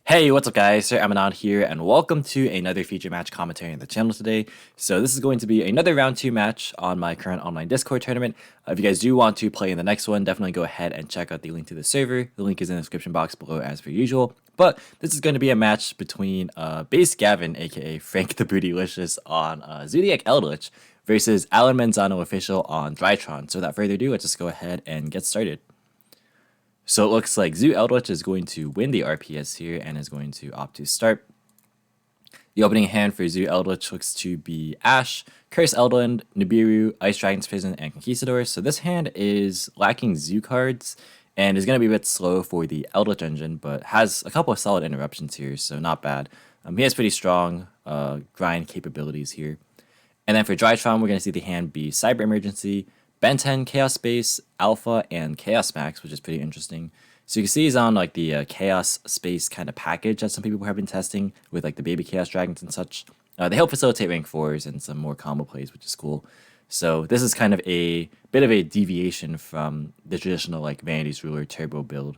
Hey, what's up guys? Sir Emanon here, and welcome to another feature match commentary on the channel today. So this is going to be another round 2 match on my current online Discord tournament. If you guys do want to play in the next one, definitely go ahead and check out the link to the server. The link is in the description box below as per usual. But this is going to be a match between Base Gavin, aka Frank the Bootylicious on Zoodiac Eldlich versus Alan Manzano Official on Drytron. So without further ado, let's just go ahead and get started. So it looks like Zoo Eldlich is going to win the RPS here and is going to opt to start. The opening hand for Zoo Eldlich looks to be Ash, Curse Eldland, Nibiru, Ice Dragon's Prison, and Conquistador. So this hand is lacking Zoo cards and is going to be a bit slow for the Eldlich engine, but has a couple of solid interruptions here, so not bad. He has pretty strong grind capabilities here. And then for Drytron, we're going to see the hand be Cyber Emergency, Ben 10, Chaos Space, Alpha, and Chaos Max, which is pretty interesting. So you can see he's on like the Chaos Space kind of package that some people have been testing with like the baby Chaos Dragons and such. They help facilitate rank 4s and some more combo plays, which is cool. So this is kind of a bit of a deviation from the traditional like Vanity's Ruler turbo build.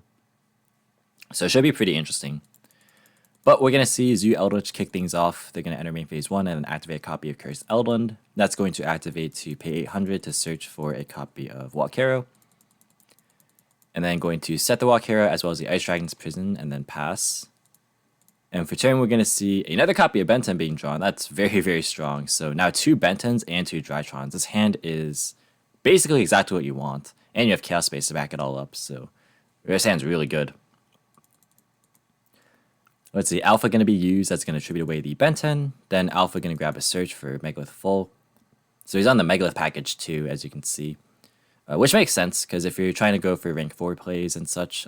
So it should be pretty interesting. But we're going to see Zoo Eldlich kick things off. They're going to enter main phase 1 and then activate a copy of Cursed Eldland. That's going to activate to pay 800 to search for a copy of Walkero. And then going to set the Walkero as well as the Ice Dragon's Prison and then pass. And for turn, we're going to see another copy of Ben 10 being drawn. That's very, very strong. So now 2 Ben 10s and 2 Drytrons. This hand is basically exactly what you want. And you have Chaos Space to back it all up. So this hand's really good. Let's see, Alpha going to be used. That's going to tribute away the Ben 10. Then Alpha going to grab a search for Megalith Full. So he's on the Megalith package too, as you can see. Which makes sense, because if you're trying to go for rank 4 plays and such,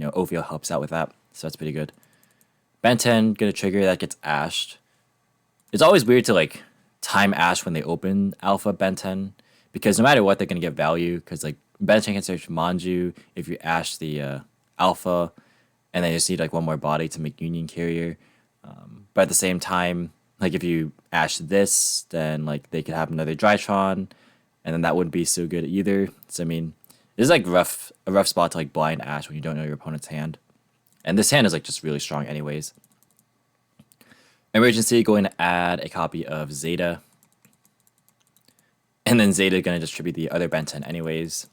OVO helps out with that. So that's pretty good. Ben 10 going to trigger, that gets ashed. It's always weird to like time ash when they open Alpha Ben 10, because no matter what, they're going to get value, because like Ben 10 can search Manju if you ash the Alpha, and then you just need like one more body to make Union Carrier. But at the same time, like if you ash this, then like they could have another Drytron, and then that wouldn't be so good either. So I mean, this is like a rough spot to like blind ash when you don't know your opponent's hand. And this hand is like just really strong anyways. Emergency going to add a copy of Zeta. And then Zeta going to distribute the other Ben 10 anyways.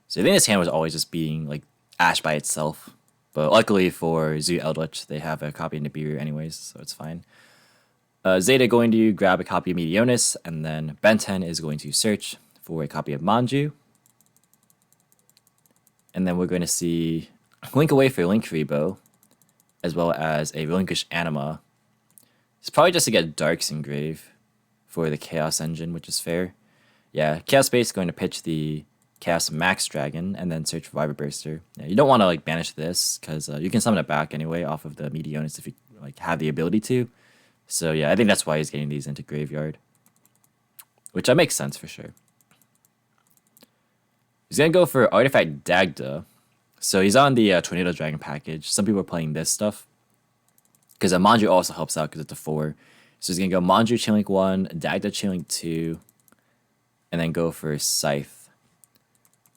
So I think this hand was always just being like ash by itself. But luckily for Zoo Eldlich, they have a copy of Nibiru anyways, so it's fine. Zeta going to grab a copy of Meteonis, and then Ben 10 is going to search for a copy of Manju. And then we're going to see Link Away for Link Rebo, as well as a Relinquish Anima. It's probably just to get Darks Engrave for the Chaos Engine, which is fair. Yeah, Chaos Space going to pitch the Chaos Max Dragon, and then search for Viper Burster. Yeah, you don't want to like banish this, because you can summon it back anyway off of the Meteonis if you like have the ability to. So yeah, I think that's why he's getting these into Graveyard. Which that makes sense for sure. He's going to go for Artifact Dagda. So he's on the Tornado Dragon package. Some people are playing this stuff, because Manju also helps out because it's a 4. So he's going to go Manju Chainlink 1, Dagda Chainlink 2, and then go for Scythe.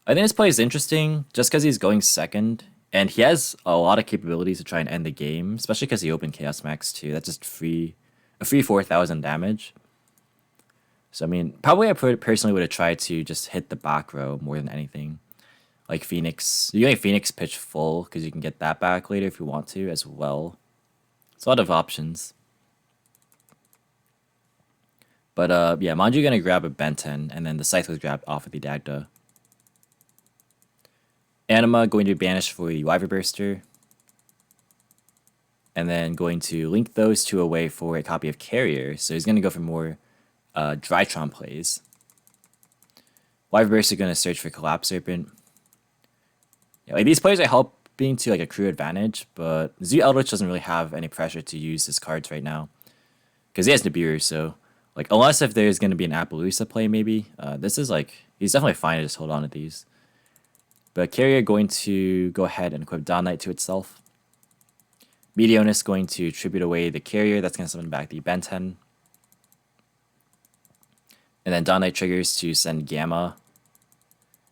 I think this play is interesting just because he's going second, and he has a lot of capabilities to try and end the game, especially because he opened Chaos Max too. That's just a free 4,000 damage. So I mean, probably I personally would have tried to just hit the back row more than anything. Like Phoenix, you can Phoenix pitch full because you can get that back later if you want to as well. It's a lot of options. But yeah, Manju gonna grab a Ben 10, and then the Scythe was grabbed off of the Dagda. Anima going to banish for the Wyver Burster. And then going to link those two away for a copy of Carrier. So he's going to go for more Drytron plays. Wyver Burster going to search for Collapse Serpent. Yeah, like these plays are helping to like accrue advantage, but Zoo Eldlich doesn't really have any pressure to use his cards right now, because he has Nibiru. So like unless if there's going to be an Appaloosa play, maybe this is like he's definitely fine to just hold on to these. But Carrier going to go ahead and equip Dawn Knight to itself. Meteonis going to tribute away the Carrier. That's going to summon back the Ben 10. And then Dawn Knight triggers to send Gamma.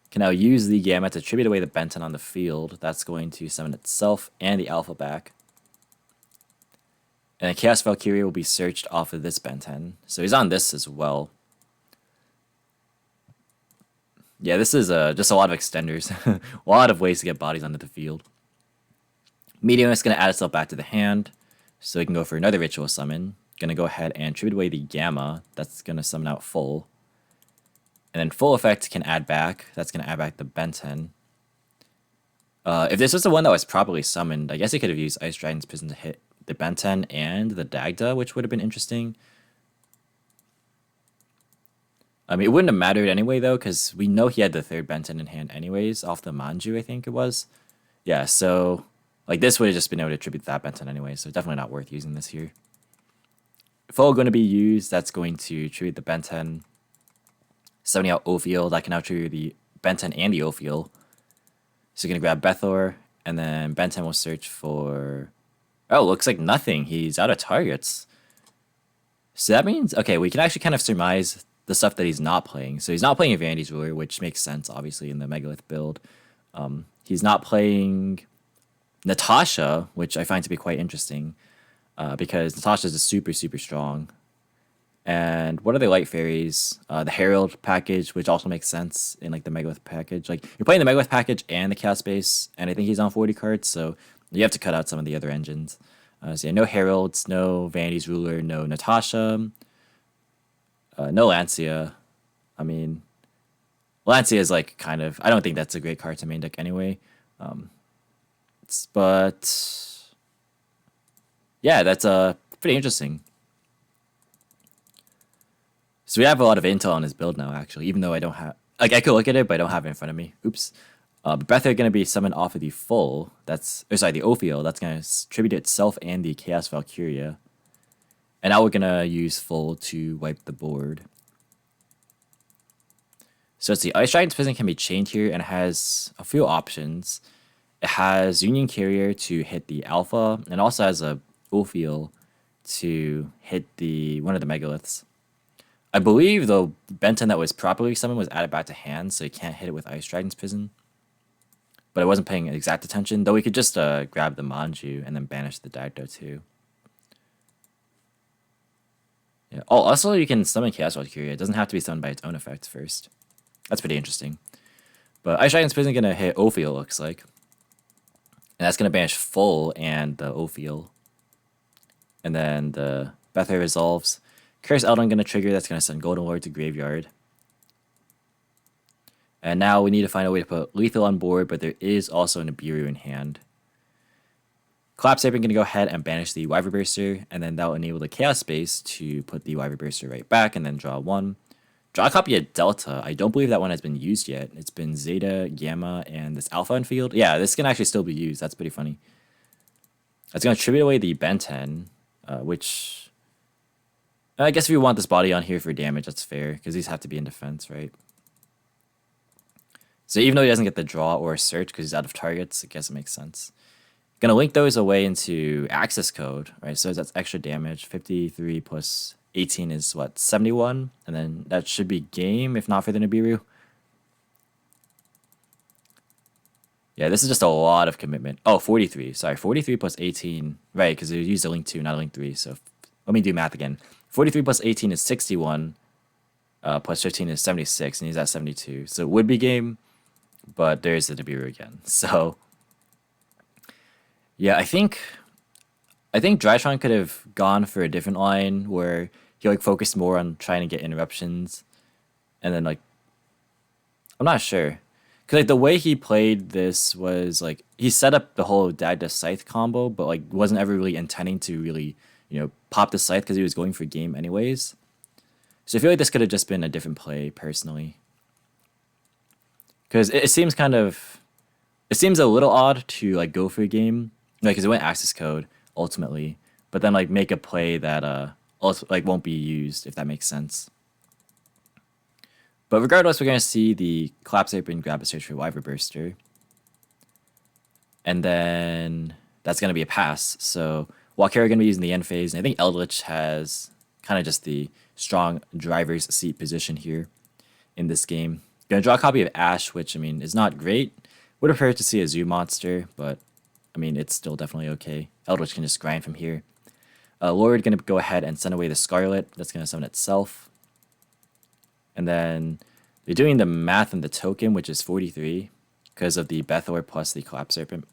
Can now use the Gamma to tribute away the Ben 10 on the field. That's going to summon itself and the Alpha back. And then Chaos Valkyria will be searched off of this Ben 10. So he's on this as well. Yeah, this is just a lot of extenders. A lot of ways to get bodies onto the field. Medium is going to add itself back to the hand. So we can go for another Ritual Summon. Going to go ahead and tribute away the Gamma. That's going to summon out Full. And then Full Effect can add back. That's going to add back the Ben 10. If this was the one that was properly summoned, I guess he could have used Ice Dragon's Prison to hit the Ben 10 and the Dagda, which would have been interesting. I mean, it wouldn't have mattered anyway, though, because we know he had the third Ben 10 in hand anyways, off the Manju, I think it was. Yeah, so, like, this would have just been able to tribute that Ben 10 anyway, so definitely not worth using this here. Full going to be used, that's going to tribute the Ben 10. Summoning out Ophiel, that can now tribute the Ben 10 and the Ophiel. So you're going to grab Bethor, and then Ben 10 will search for... Oh, looks like nothing. He's out of targets. So that means... Okay, we can actually kind of surmise the stuff that he's not playing. So he's not playing Vanity's Ruler, which makes sense, obviously, in the Megalith build. He's not playing Natasha, which I find to be quite interesting, because Natasha is super, super strong. And what are the light fairies? The Herald package, which also makes sense in like the Megalith package. Like you're playing the Megalith package and the Chaos base, and I think he's on 40 cards, so you have to cut out some of the other engines. So yeah, no Heralds, no Vanity's Ruler, no Natasha, no Lancia. I mean, Lancia is like kind of... I don't think that's a great card to main deck anyway. But yeah, that's pretty interesting. So we have a lot of intel on his build now, actually, even though I don't have... Like, I could look at it, but I don't have it in front of me. Oops. Breath are going to be summoned off of the Full. That's... Or sorry, the Ophiel. That's going to tribute itself and the Chaos Valkyria. And now we're going to use Full to wipe the board. So it's the Ice Dragon's Prison can be chained here, and it has a few options. It has Union Carrier to hit the Alpha, and also has a Ophiel to hit the one of the Megaliths. I believe the Ben 10 that was properly summoned was added back to hand, so you can't hit it with Ice Dragon's Prison. But I wasn't paying exact attention, though we could just grab the Manju and then banish the Dagdo too. Yeah. Oh, also you can summon Chaos Valkyria. It doesn't have to be summoned by its own effect first. That's pretty interesting. But Ice Dragon's Prison is going to hit Ophiel, looks like. And that's going to banish Full and the Ophiel. And then the Bethar resolves. Curse Eldon going to trigger. That's going to send Golden Lord to Graveyard. And now we need to find a way to put Lethal on board, but there is also a Nibiru in hand. Collapse Ape going to go ahead and banish the Wyvern Burster, and then that will enable the Chaos Space to put the Wyvern Burster right back and then draw one. Draw a copy of Delta. I don't believe that one has been used yet. It's been Zeta, Gamma, and this Alpha in field. Yeah, this can actually still be used. That's pretty funny. That's going to tribute away the Ben 10, which... I guess if you want this body on here for damage, that's fair, because these have to be in defense, right? So even though he doesn't get the draw or a search because he's out of targets, I guess it makes sense. Gonna link those away into access code, right? So that's extra damage. 53 plus 18 is what, 71? And then that should be game, if not for the Nibiru. Yeah, this is just a lot of commitment. Oh, 43. Sorry, 43 plus 18. Right, because they used a link 2, not a link 3. So let me do math again. 43 plus 18 is 61. Plus 15 is 76, and he's at 72. So it would be game, but there's the Nibiru again. So yeah, I think Drytron could have gone for a different line where he like focused more on trying to get interruptions, and then like I'm not sure, because like the way he played this was like he set up the whole Dagda Scythe combo, but like wasn't ever really intending to really pop the Scythe because he was going for game anyways. So I feel like this could have just been a different play personally, because it seems a little odd to like go for a game, like because it went access code ultimately, but then like make a play that also like won't be used, if that makes sense. But regardless, we're gonna see the Collapse Ape and grab a search for Wyvern Burster, and then that's gonna be a pass. So Walkera gonna be using the end phase, and I think Eldlich has kind of just the strong driver's seat position here in this game. Gonna draw a copy of Ash, which I mean is not great. Would have preferred to see a Zoo monster, but I mean it's still definitely okay. Eldritch can just grind from here. Lord going to go ahead and send away the Scarlet. That's going to summon itself. And then they're doing the math on the token, which is 43, because of the Bethor plus the Collapse Serpent.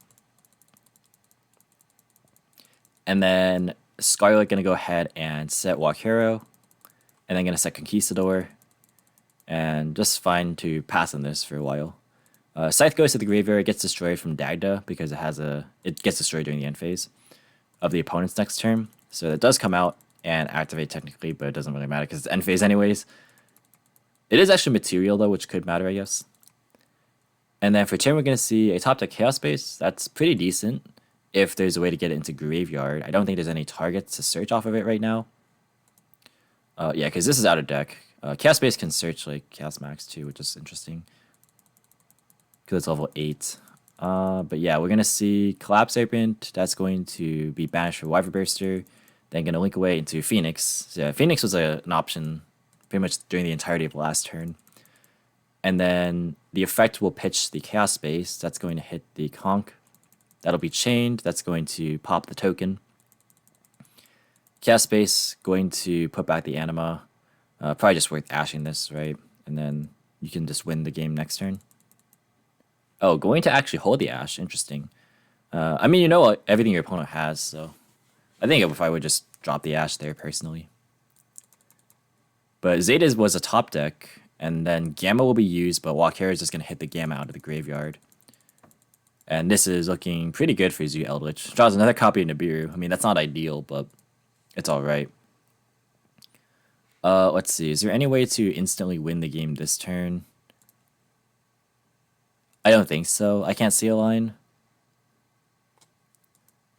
And then Scarlet going to go ahead and set Walkero. And then going to set Conquistador. And just fine to pass on this for a while. Scythe goes to the graveyard, gets destroyed from Dagda because it gets destroyed during the end phase of the opponent's next turn. So it does come out and activate technically, but it doesn't really matter because it's end phase anyways. It is actually material though, which could matter, I guess. And then for turn, we're going to see a top deck Chaos Base. That's pretty decent if there's a way to get it into graveyard. I don't think there's any targets to search off of it right now. Yeah, because this is out of deck. Chaos Base can search like Chaos Max too, which is interesting. Because it's level 8. But yeah, we're going to see Collapse Serpent. That's going to be banished for Wyvern Burster. Then going to link away into Phoenix. So yeah, Phoenix was an option pretty much during the entirety of the last turn. And then the effect will pitch the Chaos Space. That's going to hit the Conch. That'll be chained. That's going to pop the token. Chaos Space going to put back the Anima. Probably just worth ashing this, right? And then you can just win the game next turn. Oh, going to actually hold the Ash. Interesting. I mean, you know everything your opponent has, so I think if I would just drop the Ash there personally. But Zeta was a top deck, and then Gamma will be used, but Walkera is just going to hit the Gamma out of the graveyard. And this is looking pretty good for Zoodiac Eldlich. Draws another copy of Nibiru. I mean, that's not ideal, but it's alright. Let's see. Is there any way to instantly win the game this turn? I don't think so. I can't see a line.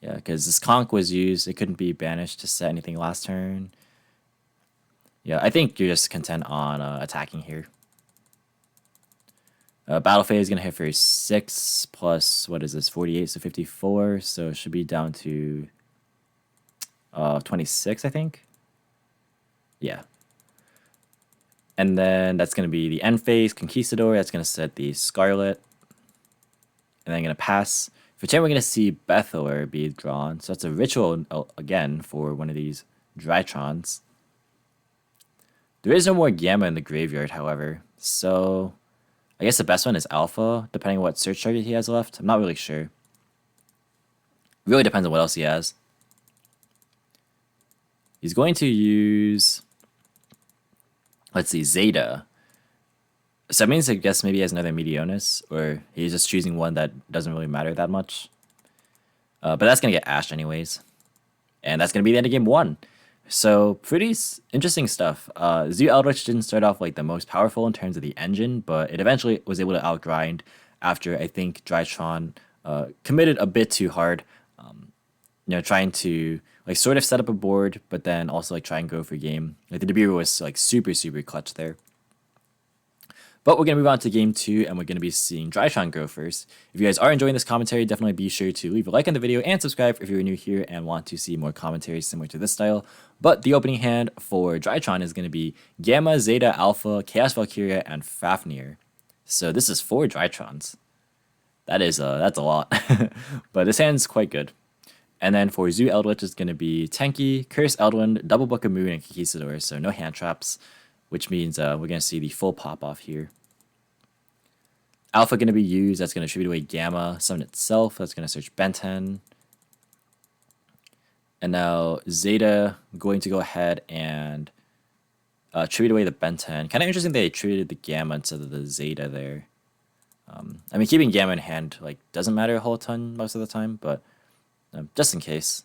Yeah, because this Conch was used. It couldn't be banished to set anything last turn. Yeah, I think you're just content on attacking here. Battle phase is going to hit for 6 plus, what is this, 48, so 54. So it should be down to 26, I think. Yeah. And then that's going to be the end phase, Conquistador. That's going to set the Scarlet. And then I'm going to pass. For turn, we're going to see Bethor be drawn. So that's a ritual again for one of these Drytrons. There is no more Gamma in the graveyard, however. So I guess the best one is Alpha, depending on what search target he has left. I'm not really sure. It really depends on what else he has. He's going to use, let's see, Zeta. So that means I guess maybe he has another Medionis, or he's just choosing one that doesn't really matter that much. But that's going to get Ash anyways. And that's going to be the end of game 1. So pretty interesting stuff. Zoodiac Eldlich didn't start off like the most powerful in terms of the engine, but it eventually was able to outgrind after I think Drytron committed a bit too hard. You know, trying to like sort of set up a board, but then also like try and go for game. Like the Nibiru was like super clutch there. But we're going to move on to game 2, and we're going to be seeing Drytron go first. If you guys are enjoying this commentary, definitely be sure to leave a like on the video and subscribe if you're new here and want to see more commentaries similar to this style. But the opening hand for Drytron is going to be Gamma, Zeta, Alpha, Chaos Valkyria, and Fafnir. So this is 4 Drytrons. That's a lot. But this hand's quite good. And then for Zoodiac Eldlich is going to be Tenki, Curse Eldwind, Double Book of Moon, and Conquistador. So no hand traps, which means we're going to see the full pop-off here. Alpha going to be used. That's going to tribute away Gamma, summon itself. That's going to search Benten. And now Zeta going to go ahead and tribute away the Benten. Kind of interesting they treated the Gamma instead of the Zeta there. I mean, keeping Gamma in hand like doesn't matter a whole ton most of the time, but just in case.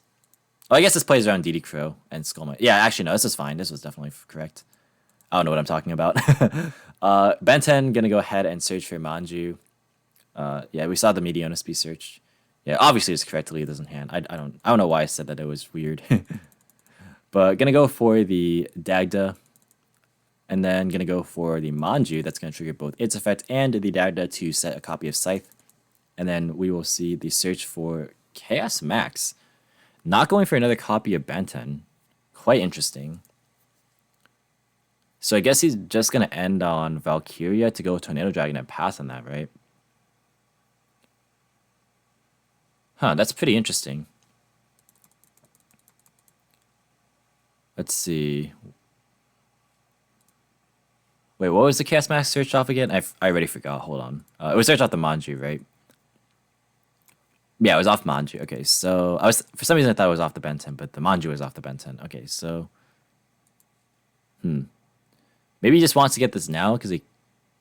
Oh, I guess this plays around DD Crow and Skullmite. Yeah, actually, no, this is fine. This was definitely correct. I don't know what I'm talking about. Benten gonna go ahead and search for Manju. Yeah, we saw the Medionis be searched. Yeah, obviously it's correct to leave this in hand. I don't know why I said that. It was weird. But gonna go for the Dagda, and then gonna go for the Manju. That's gonna trigger both its effect and the Dagda to set a copy of Scythe. And then we will see the search for Chaos Max. Not going for another copy of Benten. Quite interesting. So I guess he's just going to end on Valkyria to go Tornado Dragon and pass on that, right? Huh, that's pretty interesting. Let's see. Wait, what was the Chaos Max search off again? I already forgot. Hold on. It was searched off the Manju, right? Yeah, it was off Manju. Okay, so I was for some reason I thought it was off the Ben 10, but the Manju was off the Ben 10. Okay, so maybe he just wants to get this now because he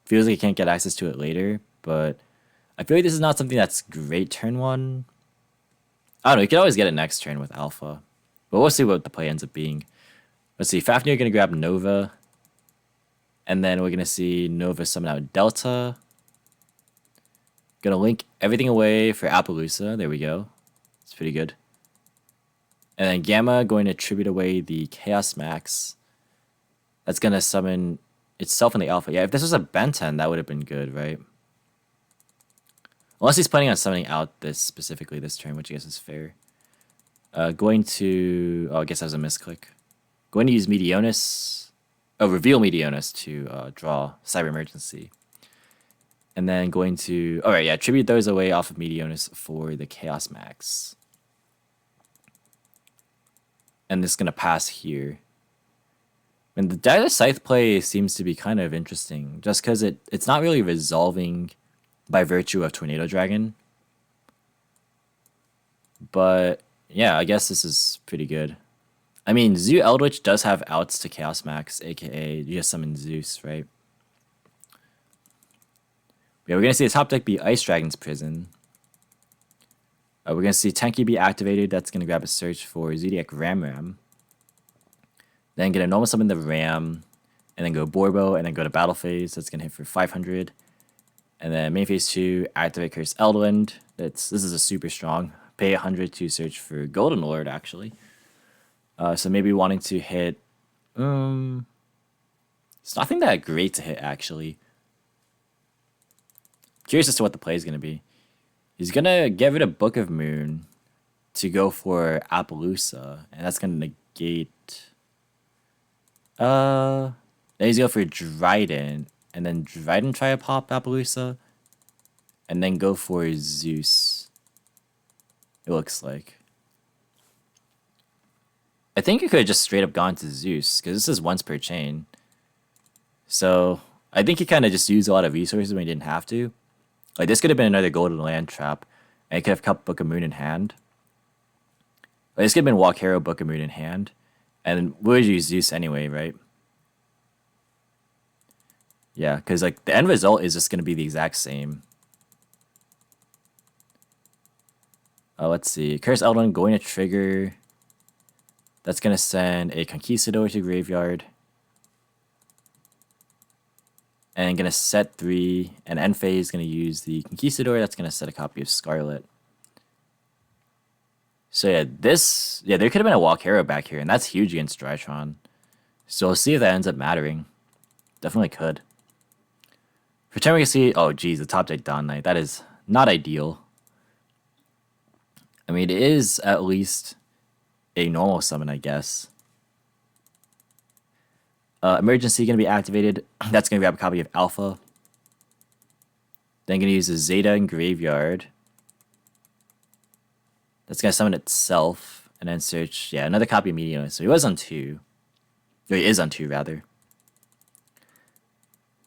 feels like he can't get access to it later. But I feel like this is not something that's great turn one. I don't know. You could always get it next turn with Alpha, but we'll see what the play ends up being. Let's see. Fafnir gonna grab Nova, and then we're gonna see Nova summon out Delta. Gonna link everything away for Appaloosa. There we go. It's pretty good. And then Gamma going to tribute away the Chaos Max. That's gonna summon itself in the Alpha. Yeah, if this was a Ben 10, that would have been good, right? Unless he's planning on summoning out this specifically this turn, which I guess is fair. Going to... Oh, I guess that was a misclick. Going to use Meteonis. Oh, reveal Meteonis to draw Cyber Emergency. And then going to... Alright, yeah, tribute those away off of Meteonis for the Chaos Max. And this is going to pass here. And the Dire Scythe play seems to be kind of interesting, just because it's not really resolving by virtue of Tornado Dragon. But yeah, I guess this is pretty good. I mean, Zoodiac Eldlich does have outs to Chaos Max, aka you just summon Zeus, right? Yeah, we're gonna see the top deck be Ice Dragon's Prison. We're gonna see Tenki be activated. That's gonna grab a search for Zoodiac Ram. Then get a normal summon the Ram, and then go Borbo, and then go to Battle Phase. That's gonna hit for 500. And then main phase 2, activate Curse Eldwind. This is a super strong. Pay 100 to search for Golden Lord, actually. So maybe wanting to hit... it's nothing that great to hit, actually. Curious as to what the play is going to be. He's going to get rid of Book of Moon to go for Appaloosa. And that's going to negate... Then he's going for Drytron. And then Draitron try to pop Appaloosa. And then go for Zeus. It looks like. I think you could have just straight up gone to Zeus. Because this is once per chain. So I think he kind of just used a lot of resources when he didn't have to. Like this could have been another golden land trap. And he could have kept Book of Moon in hand. Like, this could have been Walk Hero, Book of Moon in hand. And we would use Zeus anyway, right? Yeah, because like the end result is just going to be the exact same. Let's see. Curse Eldon going to trigger. That's going to send a Conquistador to graveyard. And going to set 3. And end phase is going to use the Conquistador. That's going to set a copy of Scarlet. So yeah, there could have been a Walk Hero back here. And that's huge against Drytron. So we'll see if that ends up mattering. Definitely could. For turn we can see, oh geez, the top deck Dawn Knight. That is not ideal. I mean, it is at least a normal summon, I guess. Emergency going to be activated. That's going to grab a copy of Alpha. Then going to use the Zeta in graveyard. That's going to summon itself. And then search, yeah, another copy of Meteor. So he was on 2. Or he is on 2, rather.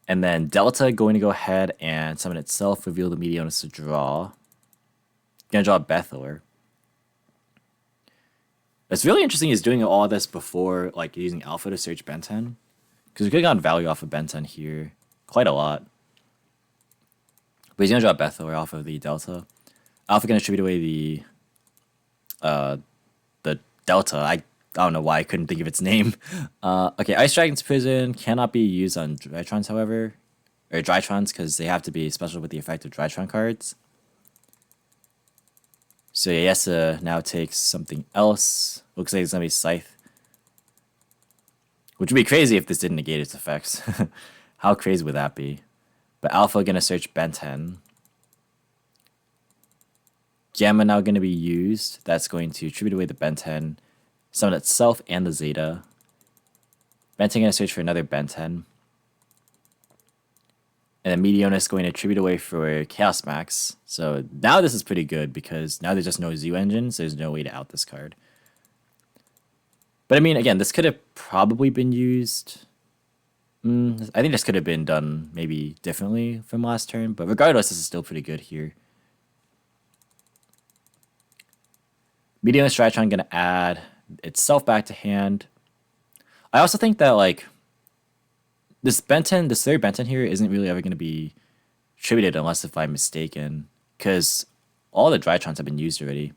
And then Delta going to go ahead and summon itself, reveal the Meteonis to draw. Gonna draw Bethor. It's really interesting he's doing all this before like using Alpha to search Ben 10. Because we could have gotten value off of Ben 10 here. Quite a lot. But he's gonna draw Bethor off of the Delta. Alpha gonna tribute away the Delta. I don't know why I couldn't think of its name. Okay, Ice Dragon's Prison cannot be used on Drytrons, however. Or Drytrons, because they have to be special with the effect of Drytron cards. So yeah, he has to now take something else. Looks like it's going to be Scythe. Which would be crazy if this didn't negate its effects. How crazy would that be? But Alpha going to search Ben 10. Gamma now going to be used. That's going to tribute away the Ben 10. Summon itself and the Zeta. Ben 10 going to search for another Ben 10. And then Meteonis going to tribute away for Chaos Max. So now this is pretty good because now there's just no Zoo engine, so there's no way to out this card. But I mean, again, this could have probably been used. I think this could have been done maybe differently from last turn, but regardless, this is still pretty good here. Medium Drytron gonna add itself back to hand. I also think that like this Benton, this third Benton here isn't really ever gonna be attributed unless if I'm mistaken, because all the Drytrons have been used already.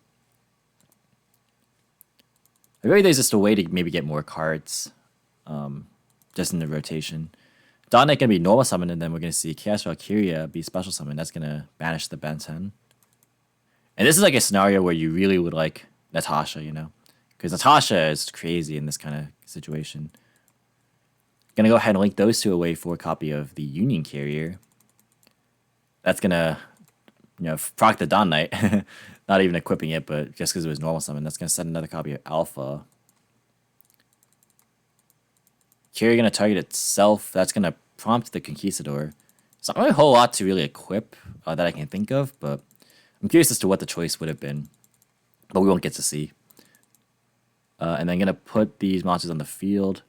I really think there's just a way to maybe get more cards, just in the rotation. Dawn Knight gonna be normal summon, and then we're gonna see Chaos Valkyria be special summon. That's gonna banish the Benton. And this is like a scenario where you really would like Natasha, you know, because Natasha is crazy in this kind of situation. Gonna go ahead and link those two away for a copy of the Union Carrier. That's gonna, proc the Dawn Knight. Not even equipping it, but just because it was normal summon, that's gonna set another copy of Alpha. Carrier gonna target itself. That's gonna prompt the Conquistador. It's not really a whole lot to really equip that I can think of, but I'm curious as to what the choice would have been. But we won't get to see. And then gonna put these monsters on the field.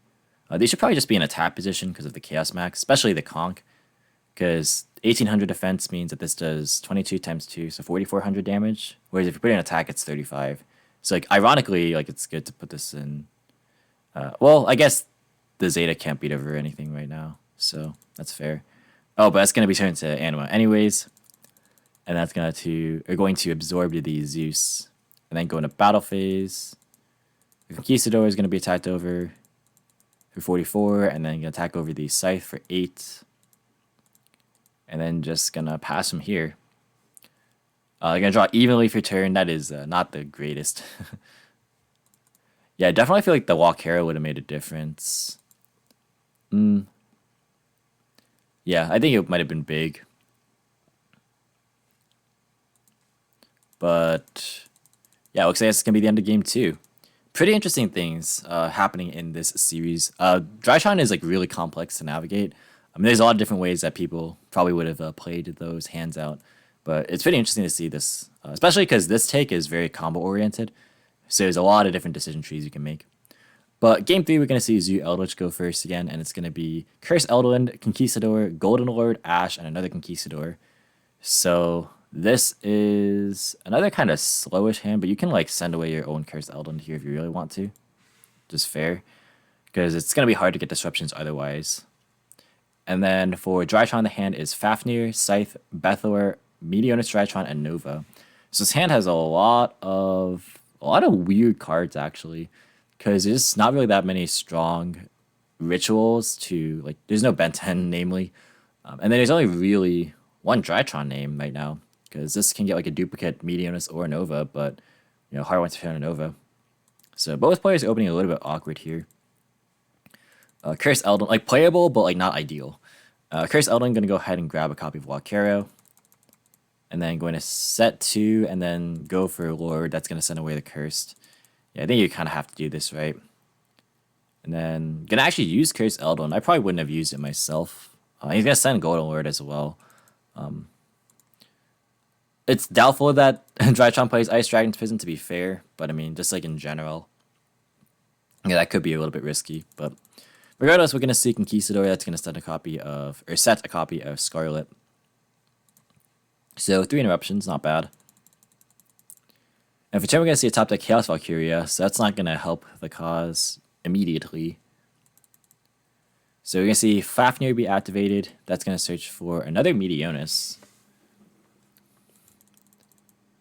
They should probably just be in attack position because of the Chaos Max, especially the Conch. Because 1800 defense means that this does 22 times 2, so 4400 damage. Whereas if you put it in attack, it's 35. So like ironically, like it's good to put this in. Well, I guess the Zeta can't beat over anything right now, so that's fair. Oh, but that's gonna be turned to Anima anyways, and that's going to absorb the Zeus, and then go into battle phase. The Conquistador is gonna be attacked over for 44, and then gonna attack over the Scythe for 8. And then just gonna pass him here. Gonna draw evenly for turn. That is not the greatest. Yeah, I definitely feel like the Walkera would have made a difference. Yeah, I think it might have been big. But yeah, looks like it's gonna be the end of game 2. Pretty interesting things happening in this series. Drytron is like really complex to navigate. I mean, there's a lot of different ways that people probably would have played those hands out, but it's pretty interesting to see this, especially because this take is very combo oriented. So there's a lot of different decision trees you can make. But game 3, we're going to see Zoodiac Eldlich go first again, and it's going to be Curse Eldland, Conquistador, Golden Lord, Ash, and another Conquistador. So this is another kind of slowish hand, but you can like send away your own Curse Eldland here if you really want to. Just fair, because it's going to be hard to get disruptions otherwise. And then for Drytron, the hand is Fafnir, Scythe, Bethor, Meteonis Drytron, and Nova. So this hand has a lot of weird cards actually, because there's not really that many strong rituals to like. There's no Benten, namely, and then there's only really one Drytron name right now, because this can get like a duplicate Meteonis or Nova, but hard one to turn a Nova. So both players are opening a little bit awkward here. Curse Eldon, like playable, but like not ideal. Curse Eldon gonna go ahead and grab a copy of Walkero, and then going to set 2, and then go for Lord. That's gonna send away the Cursed. Yeah, I think you kind of have to do this, right? And then gonna actually use Curse Eldon. I probably wouldn't have used it myself. He's gonna send Golden Lord as well. It's doubtful that Drytron plays Ice Dragon's Prison, to be fair, but I mean, just like in general, yeah, that could be a little bit risky, but. Regardless, we're going to see Conquistador. That's going to set a copy of Scarlet. So 3 interruptions, not bad. And for turn, we're going to see a top deck Chaos Valkyria, so that's not going to help the cause immediately. So we're going to see Fafnir be activated. That's going to search for another Meteonis.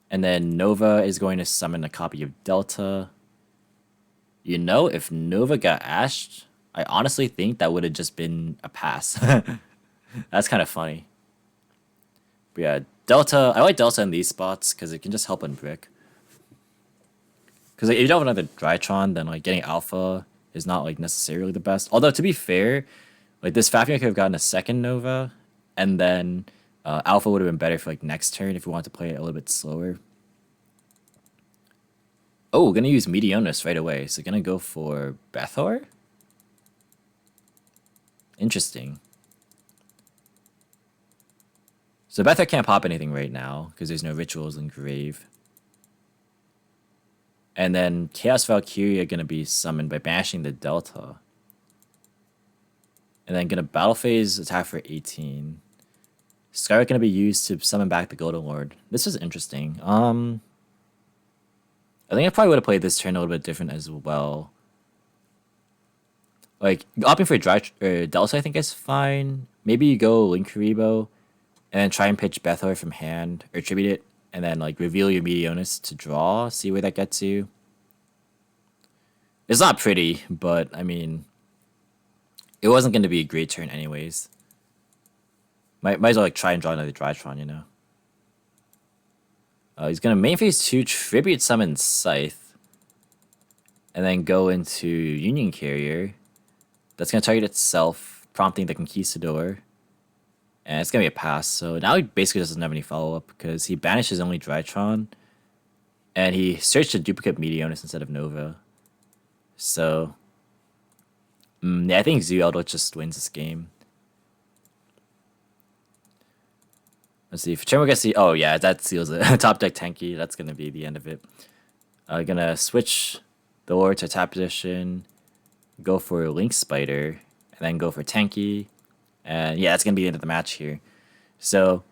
And then Nova is going to summon a copy of Delta. If Nova got ashed, I honestly think that would have just been a pass. That's kind of funny. But yeah, Delta, I like Delta in these spots because it can just help on Brick. Because like, if you don't have another Drytron, then like getting Alpha is not like necessarily the best. Although to be fair, like this Fafnir could have gotten a second Nova, and then Alpha would have been better for like next turn if we want to play it a little bit slower. Oh, we're gonna use Meteonis right away. So gonna go for Bethor. Interesting. So Bethor can't pop anything right now because there's no rituals in Grave. And then Chaos Valkyria gonna be summoned by banishing the Delta. And then gonna battle phase attack for 18. Skyrock gonna be used to summon back the Golden Lord. This is interesting. I think I probably would have played this turn a little bit different as well. Like opting for Delta, I think is fine. Maybe you go Link Karibo, and then try and pitch Bethor from hand or tribute it, and then like reveal your Meteonis to draw. See where that gets you. It's not pretty, but I mean, it wasn't going to be a great turn anyways. Might as well like try and draw another Drytron, you know. He's going to main phase 2 tribute summon Scythe, and then go into Union Carrier. That's going to target itself, prompting the Conquistador. And it's going to be a pass. So now he basically doesn't have any follow-up because he banishes only Drytron. And he searched a duplicate Meteonis instead of Nova. So, yeah, I think Zoodiac Eldlich just wins this game. Let's see. For turn, we're going to see... Oh, yeah, that seals it. Top deck Tenki. That's going to be the end of it. Going to switch the Lord to attack position. Go for Link Spider. And then go for Tenki. And yeah, that's going to be the end of the match here. So,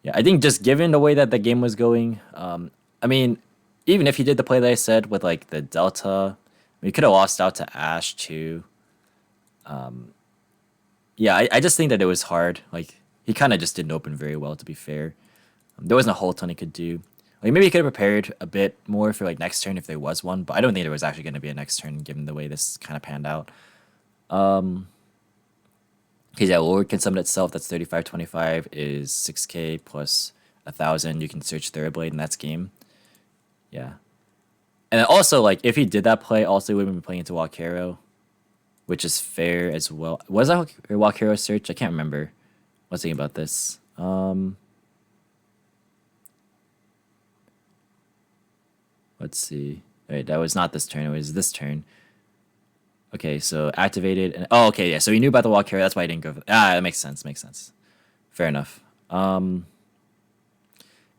yeah, I think just given the way that the game was going, I mean, even if he did the play that I said with like the Delta, we could have lost out to Ash too. Yeah, I just think that it was hard. Like, he kind of just didn't open very well, to be fair. There wasn't a whole ton he could do. Like, maybe he could have prepared a bit more for like next turn if there was one, but I don't think there was actually going to be a next turn given the way this kind of panned out. Because yeah, Lord can summon itself. That's 3525 is 6k plus 1,000. You can search Thoroughblade, and that's game. Yeah. And then also, like, if he did that play, also he would have been playing into Walkero, which is fair as well. Was that Walkero search? I can't remember. I was thinking about this. Let's see. Wait, that was not this turn. It was this turn. Okay, so activated. And oh, okay, yeah. So he knew about the Walkero. That's why he didn't go for that makes sense. Makes sense. Fair enough.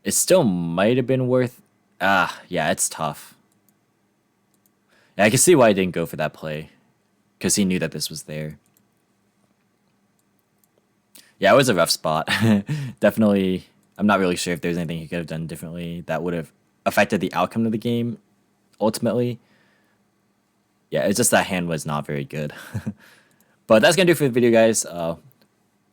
It still might have been worth... yeah, it's tough. Yeah, I can see why he didn't go for that play. Because he knew that this was there. Yeah, it was a rough spot. Definitely, I'm not really sure if there's anything he could have done differently that would have affected the outcome of the game, ultimately. Yeah, it's just that hand was not very good. But that's going to do it for the video, guys.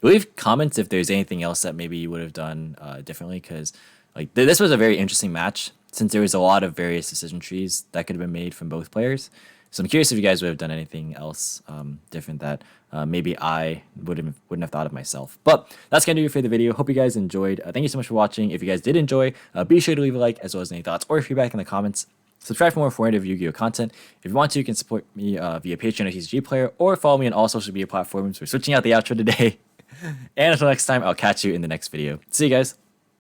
Leave comments if there's anything else that maybe you would have done differently, because like this was a very interesting match since there was a lot of various decision trees that could have been made from both players. So I'm curious if you guys would have done anything else different that maybe I wouldn't have thought of myself. But that's going to do it for the video. Hope you guys enjoyed. Thank you so much for watching. If you guys did enjoy, be sure to leave a like as well as any thoughts or feedback in the comments. Subscribe for more informative Yu-Gi-Oh content. If you want to, you can support me via Patreon or TCG Player, or follow me on all social media platforms. We're switching out the outro today. And until next time, I'll catch you in the next video. See you guys.